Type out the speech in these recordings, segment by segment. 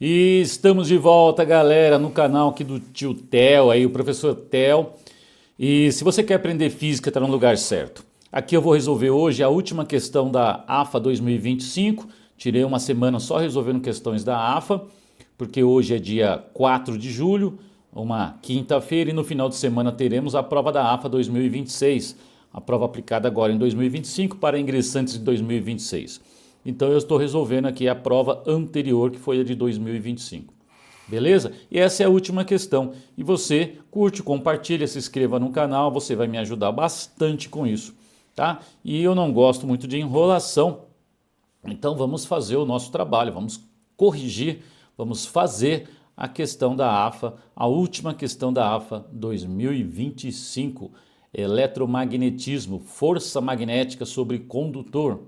E estamos de volta, galera, no canal aqui do tio Theo, aí o professor Theo. E se você quer aprender física, está no lugar certo. Aqui eu vou resolver hoje a última questão da AFA 2025. Tirei uma semana só resolvendo questões da AFA, porque hoje é dia 4 de julho, uma quinta-feira, e no final de semana teremos a prova da AFA 2026, a prova aplicada agora em 2025 para ingressantes de 2026. Então eu estou resolvendo aqui a prova anterior, que foi a de 2025. Beleza? E essa é a última questão. E você curte, compartilha, se inscreva no canal, você vai me ajudar bastante com isso, tá? E eu não gosto muito de enrolação, então vamos fazer o nosso trabalho, vamos corrigir, vamos fazer a questão da AFA, a última questão da AFA 2025, eletromagnetismo, força magnética sobre condutor.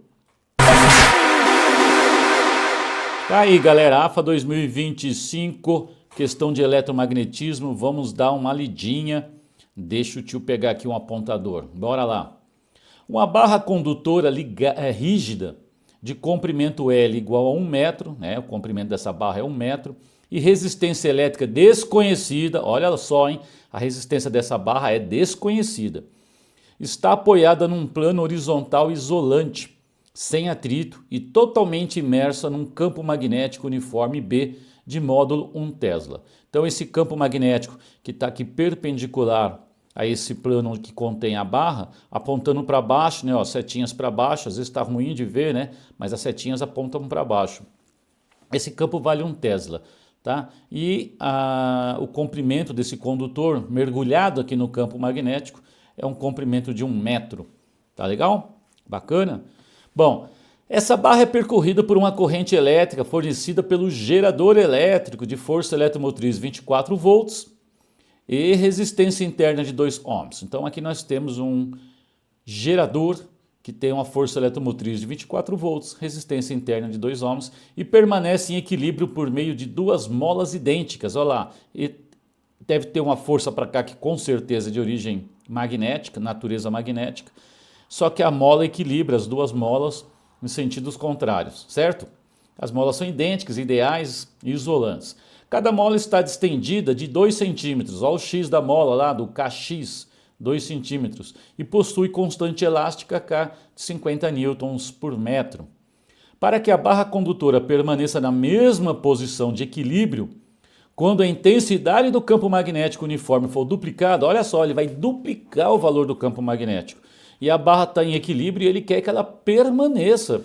Tá aí, galera, AFA 2025, questão de eletromagnetismo, vamos dar uma lidinha. Deixa o tio pegar aqui um apontador, bora lá. Uma barra condutora rígida, de comprimento L igual a 1 metro, né? O comprimento dessa barra é 1 metro, e resistência elétrica desconhecida, olha só, hein? A resistência dessa barra é desconhecida. Está apoiada num plano horizontal isolante, sem atrito e totalmente imersa num campo magnético uniforme B de módulo 1 Tesla. Então esse campo magnético que está aqui perpendicular a esse plano que contém a barra, apontando para baixo, né, ó, setinhas para baixo, às vezes está ruim de ver, né, mas as setinhas apontam para baixo. Esse campo vale 1 Tesla. Tá? E o comprimento desse condutor mergulhado aqui no campo magnético é um comprimento de 1 metro. Tá legal? Bacana? Bom, essa barra é percorrida por uma corrente elétrica fornecida pelo gerador elétrico de força eletromotriz 24 volts e resistência interna de 2 ohms. Então aqui nós temos um gerador que tem uma força eletromotriz de 24 volts, resistência interna de 2 ohms e permanece em equilíbrio por meio de 2 molas idênticas. Olha lá, e deve ter uma força para cá que com certeza é de origem magnética, natureza magnética. Só que a mola equilibra as 2 molas em sentidos contrários, certo? As molas são idênticas, ideais e isolantes. Cada mola está distendida de 2 centímetros, olha o X da mola lá, do KX, 2 centímetros, e possui constante elástica K de 50 newtons por metro. Para que a barra condutora permaneça na mesma posição de equilíbrio, quando a intensidade do campo magnético uniforme for duplicada, olha só, ele vai duplicar o valor do campo magnético. E a barra está em equilíbrio e ele quer que ela permaneça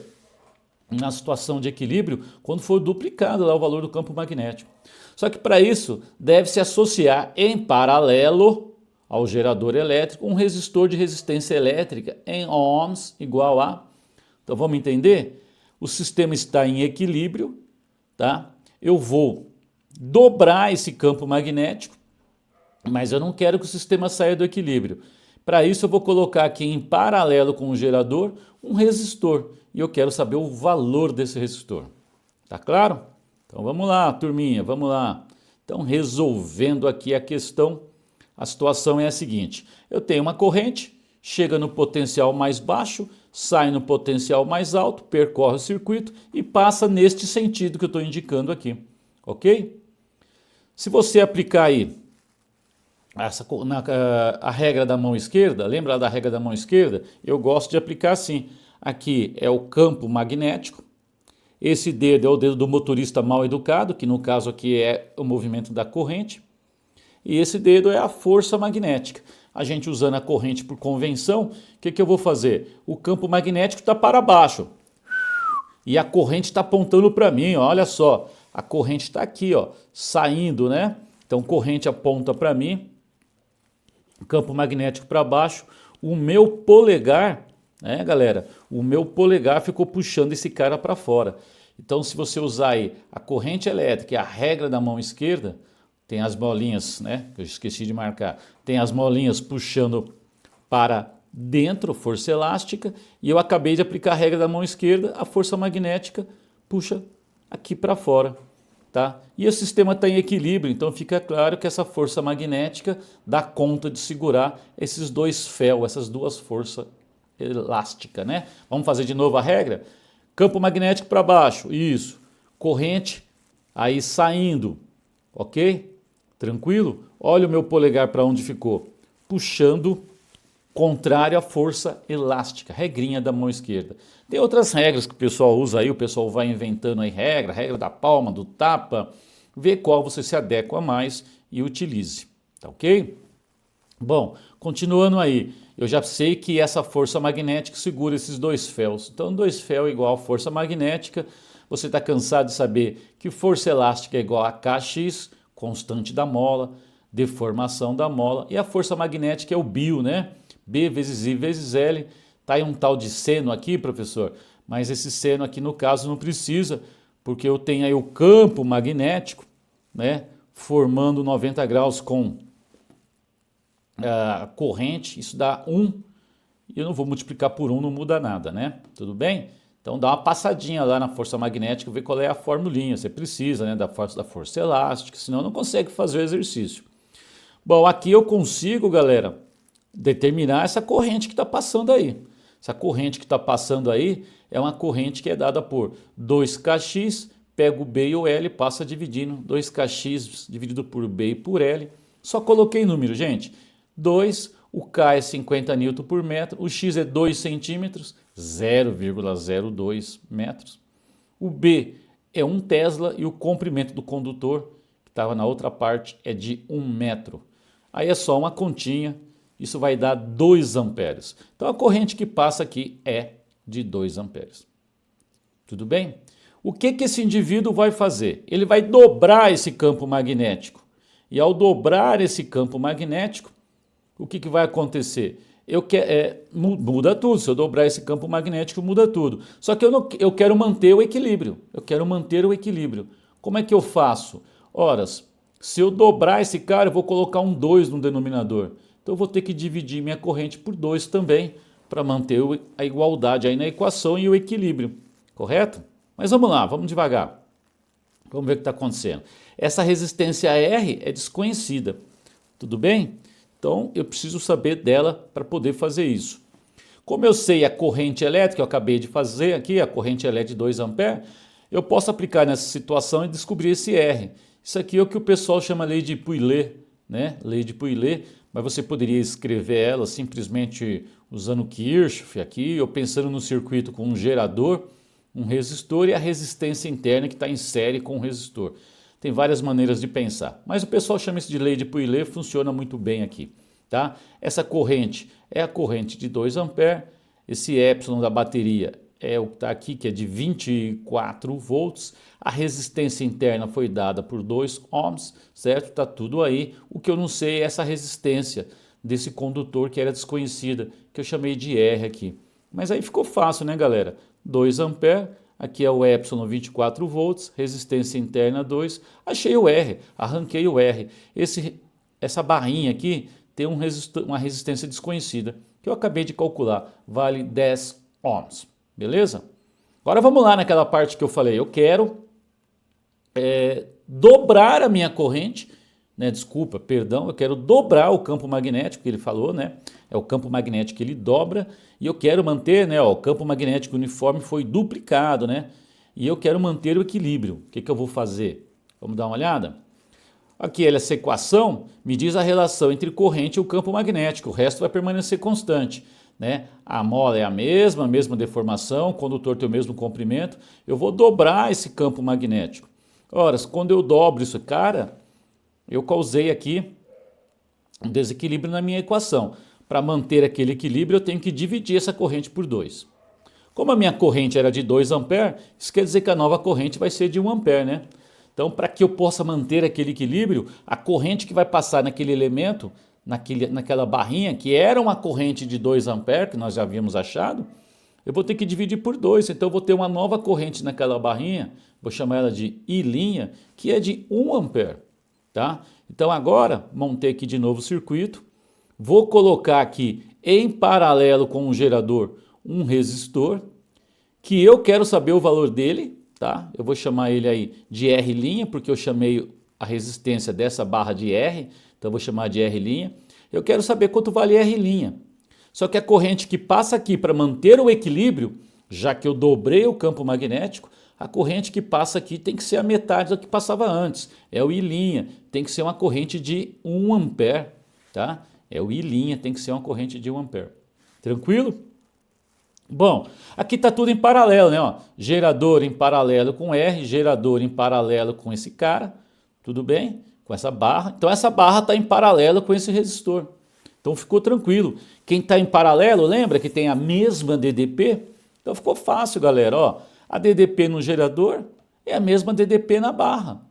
na situação de equilíbrio quando for duplicado lá o valor do campo magnético. Só que para isso deve-se associar em paralelo ao gerador elétrico um resistor de resistência elétrica em ohms igual a... Então vamos entender? O sistema está em equilíbrio, tá? Eu vou dobrar esse campo magnético, mas eu não quero que o sistema saia do equilíbrio. Para isso eu vou colocar aqui em paralelo com o gerador um resistor e eu quero saber o valor desse resistor. Tá claro? Então vamos lá, turminha, vamos lá. Então resolvendo aqui a questão, a situação é a seguinte. Eu tenho uma corrente, chega no potencial mais baixo, sai no potencial mais alto, percorre o circuito e passa neste sentido que eu estou indicando aqui. Ok? Se você aplicar aí a regra da mão esquerda, lembra da regra da mão esquerda? Eu gosto de aplicar assim. Aqui é o campo magnético. Esse dedo é o dedo do motorista mal educado, que no caso aqui é o movimento da corrente. E esse dedo é a força magnética. A gente usando a corrente por convenção, o que eu vou fazer? O campo magnético está para baixo. E a corrente está apontando para mim, ó, olha só. A corrente está aqui, ó, saindo, né? Então corrente aponta para mim. Campo magnético para baixo, o meu polegar, né, galera? O meu polegar ficou puxando esse cara para fora. Então, se você usar aí a corrente elétrica e a regra da mão esquerda, tem as molinhas, né? Que eu esqueci de marcar. Tem as molinhas puxando para dentro, força elástica, e eu acabei de aplicar a regra da mão esquerda, a força magnética puxa aqui para fora. Tá? E o sistema está em equilíbrio, então fica claro que essa força magnética dá conta de segurar esses 2 fel, essas 2 forças elásticas, né? Vamos fazer de novo a regra? Campo magnético para baixo, isso. Corrente aí saindo, ok? Tranquilo? Olha o meu polegar para onde ficou, puxando contrário à força elástica, regrinha da mão esquerda. Tem outras regras que o pessoal usa aí, o pessoal vai inventando aí regra da palma, do tapa, vê qual você se adequa mais e utilize, tá ok? Bom, continuando aí, eu já sei que essa força magnética segura esses dois féus. Então, dois féus é igual a força magnética. Você está cansado de saber que força elástica é igual a Kx, constante da mola, deformação da mola. E a força magnética é o bio, né? B vezes I vezes L. Tá aí um tal de seno aqui, professor, mas esse seno aqui no caso não precisa, porque eu tenho aí o campo magnético, né? Formando 90 graus com a corrente, isso dá 1, e eu não vou multiplicar por 1, não muda nada, né? Tudo bem? Então dá uma passadinha lá na força magnética, ver qual é a formulinha, você precisa, né, da força elástica, senão não consegue fazer o exercício. Bom, aqui eu consigo, galera, determinar essa corrente que está passando aí. Essa corrente que está passando aí é uma corrente que é dada por 2kx, pego o B e o L, passa dividindo, 2kx dividido por B e por L. Só coloquei número, gente. 2, o K é 50 Nm por metro, o X é 2 centímetros, 0,02 metros. O B é 1 Tesla e o comprimento do condutor, que estava na outra parte, é de 1 metro. Aí é só uma continha, isso vai dar 2 amperes. Então a corrente que passa aqui é de 2 amperes. Tudo bem? O que esse indivíduo vai fazer? Ele vai dobrar esse campo magnético. E ao dobrar esse campo magnético, o que vai acontecer? Muda tudo, se eu dobrar esse campo magnético muda tudo. Só que eu quero manter o equilíbrio, Como é que eu faço? Ora, se eu dobrar esse cara, eu vou colocar um 2 no denominador. Então eu vou ter que dividir minha corrente por 2 também, para manter a igualdade aí na equação e o equilíbrio, correto? Mas vamos lá, vamos devagar. Vamos ver o que está acontecendo. Essa resistência R é desconhecida, tudo bem? Então, eu preciso saber dela para poder fazer isso. Como eu sei a corrente elétrica, eu acabei de fazer aqui, a corrente elétrica de 2 amperes, eu posso aplicar nessa situação e descobrir esse R. Isso aqui é o que o pessoal chama lei de Pouillet, né? Lei de Pouillet, mas você poderia escrever ela simplesmente usando Kirchhoff aqui, ou pensando no circuito com um gerador, um resistor e a resistência interna que está em série com o resistor. Tem várias maneiras de pensar, mas o pessoal chama isso de lei de Pouillet, funciona muito bem aqui, tá? Essa corrente é a corrente de 2 amperes, esse epsilon da bateria é o que está aqui, que é de 24 volts, a resistência interna foi dada por 2 ohms, certo? Está tudo aí, o que eu não sei é essa resistência desse condutor que era desconhecida, que eu chamei de R aqui. Mas aí ficou fácil, né, galera? 2 amperes, aqui é o epsilon 24 volts, resistência interna 2, achei o R, arranquei o R. Essa barrinha aqui tem uma resistência desconhecida, que eu acabei de calcular, vale 10 ohms, beleza? Agora vamos lá naquela parte que eu falei, eu quero dobrar a minha corrente, né? Eu quero dobrar o campo magnético que ele falou, né? É o campo magnético que ele dobra e eu quero manter, né? Ó, o campo magnético uniforme foi duplicado, né? E eu quero manter o equilíbrio. O que eu vou fazer? Vamos dar uma olhada? Aqui essa equação me diz a relação entre corrente e o campo magnético, o resto vai permanecer constante, né? A mola é a mesma deformação, o condutor tem o mesmo comprimento, eu vou dobrar esse campo magnético. Ora, quando eu dobro isso, cara, eu causei aqui um desequilíbrio na minha equação. Para manter aquele equilíbrio, eu tenho que dividir essa corrente por 2. Como a minha corrente era de 2 amperes, isso quer dizer que a nova corrente vai ser de 1 ampere, né? Então, para que eu possa manter aquele equilíbrio, a corrente que vai passar naquele elemento, naquela barrinha, que era uma corrente de 2 amperes, que nós já havíamos achado, eu vou ter que dividir por 2. Então, eu vou ter uma nova corrente naquela barrinha, vou chamar ela de I', que é de 1 ampere. Tá? Então, agora, montei aqui de novo o circuito, vou colocar aqui em paralelo com o gerador um resistor, que eu quero saber o valor dele, tá? Eu vou chamar ele aí de R', porque eu chamei a resistência dessa barra de R, então eu vou chamar de R'. Eu quero saber quanto vale R'. Só que a corrente que passa aqui para manter o equilíbrio, já que eu dobrei o campo magnético, a corrente que passa aqui tem que ser a metade do que passava antes. É o I', tem que ser uma corrente de 1 ampere, tá? É o I', tem que ser uma corrente de 1 ampere. Tranquilo? Bom, aqui está tudo em paralelo, né? Ó, gerador em paralelo com R, gerador em paralelo com esse cara, tudo bem? Com essa barra. Então essa barra está em paralelo com esse resistor. Então ficou tranquilo. Quem está em paralelo, lembra que tem a mesma DDP? Então ficou fácil, galera. Ó, a DDP no gerador é a mesma DDP na barra.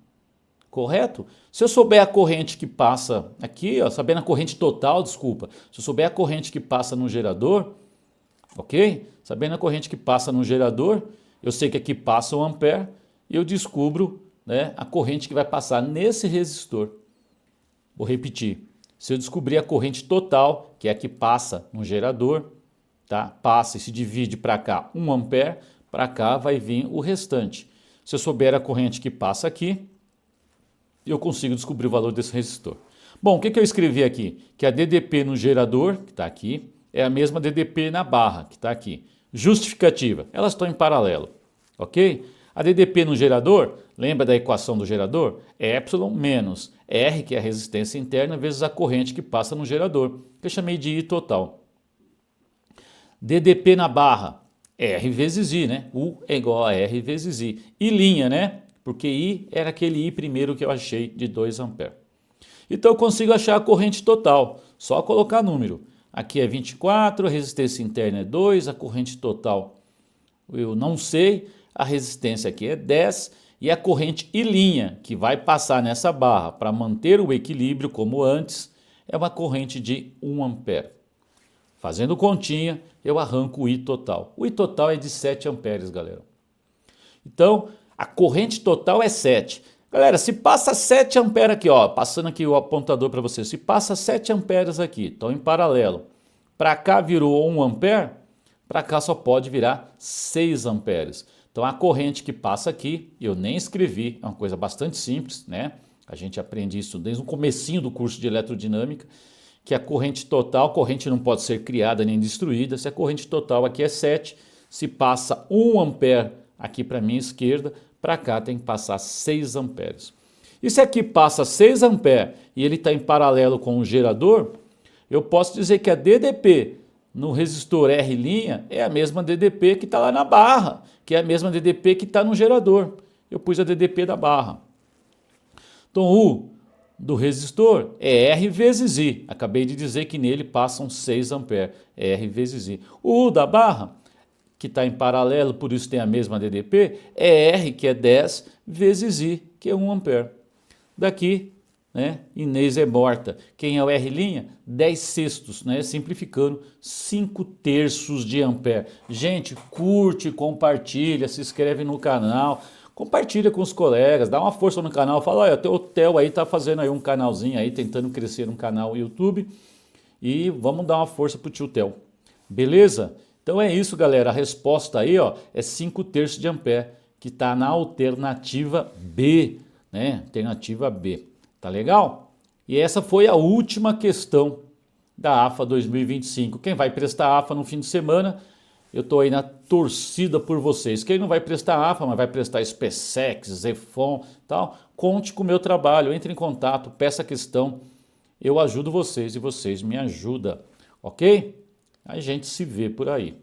Correto? Se eu souber a corrente que passa aqui, ó, sabendo a corrente total, desculpa. Se eu souber a corrente que passa no gerador, ok? Sabendo a corrente que passa no gerador, eu sei que aqui passa 1 ampere e eu descubro, né, a corrente que vai passar nesse resistor. Vou repetir. Se eu descobrir a corrente total, que é a que passa no gerador, tá? Passa e se divide para cá 1 ampere, para cá vai vir o restante. Se eu souber a corrente que passa aqui, eu consigo descobrir o valor desse resistor. Bom, o que eu escrevi aqui? Que a DDP no gerador, que está aqui, é a mesma DDP na barra, que está aqui. Justificativa, elas estão em paralelo, ok? A DDP no gerador, lembra da equação do gerador? É epsilon menos R, que é a resistência interna, vezes a corrente que passa no gerador, que eu chamei de I total. DDP na barra, R vezes I, né? U é igual a R vezes I. I', né? Porque I era aquele I primeiro que eu achei de 2 ampere. Então eu consigo achar a corrente total, só colocar número. Aqui é 24, a resistência interna é 2, a corrente total eu não sei, a resistência aqui é 10 e a corrente I', que vai passar nessa barra para manter o equilíbrio como antes, é uma corrente de 1 ampere. Fazendo continha, eu arranco o I total. O I total é de 7 amperes, galera. Então, a corrente total é 7. Galera, se passa 7 amperes aqui, ó, passando aqui o apontador para você, se passa 7 amperes aqui, estão em paralelo, para cá virou 1 ampere, para cá só pode virar 6 amperes. Então a corrente que passa aqui, eu nem escrevi, é uma coisa bastante simples, né? A gente aprende isso desde o comecinho do curso de eletrodinâmica, que a corrente total, a corrente não pode ser criada nem destruída, se a corrente total aqui é 7, se passa 1 ampere aqui para a minha esquerda, para cá tem que passar 6 amperes. E se aqui passa 6 amperes e ele está em paralelo com o gerador, eu posso dizer que a DDP no resistor R' é a mesma DDP que está lá na barra, que é a mesma DDP que está no gerador. Eu pus a DDP da barra. Então U do resistor é R vezes I. Acabei de dizer que nele passam 6 amperes. É R vezes I. O U da barra, que está em paralelo, por isso tem a mesma DDP, é R, que é 10, vezes I, que é 1 ampere. Daqui, né, Inês é morta. Quem é o R'? 10 sextos, né, simplificando, 5 terços de ampere. Gente, curte, compartilha, se inscreve no canal, compartilha com os colegas, dá uma força no canal, fala, olha, o Theo aí tá fazendo aí um canalzinho aí, tentando crescer um canal YouTube, e vamos dar uma força pro tio Theo. Beleza? Então é isso, galera. A resposta aí, ó, é 5 terços de ampere, que está na alternativa B, né? Alternativa B. Tá legal? E essa foi a última questão da AFA 2025. Quem vai prestar AFA no fim de semana, eu estou aí na torcida por vocês. Quem não vai prestar AFA, mas vai prestar SPSEC, Zefon, tal, conte com o meu trabalho, entre em contato, peça a questão, eu ajudo vocês e vocês me ajudam, ok? A gente se vê por aí.